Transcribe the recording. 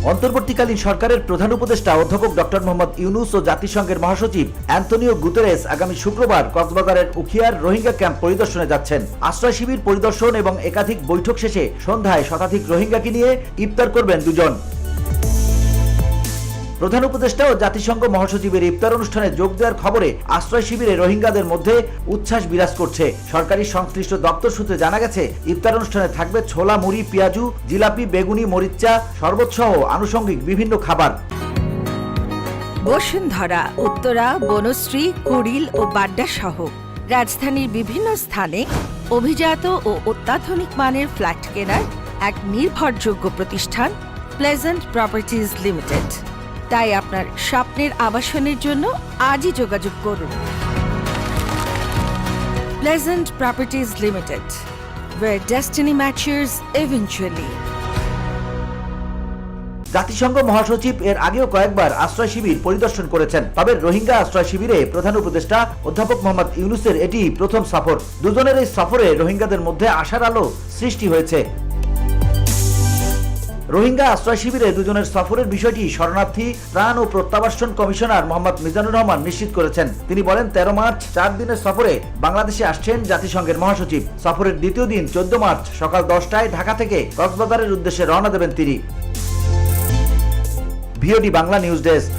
অন্তর্বর্তীকালীন সরকারের প্রধান উপদেষ্টা অধ্যাপক ডক্টর মোহাম্মদ ইউনূস ও জাতিসংঘের মহাসচিব অ্যান্তনিও গুতেরেস আগামী শুক্রবার কক্সবাজারের উখিয়ার রোহিঙ্গা ক্যাম্প পরিদর্শনে যাচ্ছেন। আশ্রয় শিবির পরিদর্শন এবং একাধিক বৈঠক শেষে সন্ধ্যায় শতাধিক রোহিঙ্গাকে নিয়ে ইফতার করবেন দুজন। প্রধান উপদেষ্টা ও জাতিসংঘ মহাসচিবের ইফতার অনুষ্ঠানে যোগ দেওয়ার খবরে আশ্রয় শিবিরে রোহিঙ্গাদের মধ্যে উচ্ছ্বাস বিরাজ করছে। সরকারি সংশ্লিষ্ট দপ্তর সূত্রে জানা গেছে, ইফতার অনুষ্ঠানে থাকবে ছোলা, মুড়ি, পেঁয়াজু, জিলাপি, বেগুনি, মরিচা, শরবত সহ আনুষঙ্গিক বিভিন্ন খাবার। বসুন্ধরা, উত্তরা, বনশ্রী, কুড়িল ও বাড্ডা সহ রাজধানীর বিভিন্ন স্থানে অভিজাত ও অত্যাধুনিক মানের ফ্ল্যাট কেনার এক নির্ভরযোগ্য প্রতিষ্ঠান প্লেজেন্ট প্রপার্টিজ লিমিটেড। তাই আপনার স্বপ্নের আবাসনের জন্য আজই যোগাযোগ করুন। Pleasant properties limited, where destiny matches eventually. জাতিসংঘ মহাসচিব এর আগেও কয়েকবার আশ্রয় শিবির পরিদর্শন করেছেন। তবে রোহিঙ্গা আশ্রয় শিবিরে প্রধান উপদেষ্টা অধ্যাপক মোহাম্মদ ইউনূসের এটি প্রথম সফর। দুজনের এই সফরে রোহিঙ্গাদের মধ্যে আশার আলো সৃষ্টি হয়েছে। রোহিঙ্গা আশ্রয় শিবিরে দুজনের সফরের বিষয়টি শরণার্থী ত্রাণ ও প্রত্যাবাসন কমিশনার মোহাম্মদ মিজানুর রহমান নিশ্চিত করেছেন। তিনি বলেন, 13 মার্চ 4 দিনের সফরে বাংলাদেশে আসছেন জাতিসংঘের মহাসচিব। সফরের দ্বিতীয় দিন 14 মার্চ সকাল 10টায় ঢাকা থেকে কক্সবাজারের উদ্দেশ্যে রওনা দেবেন তিনি। VOD Bangla news desk.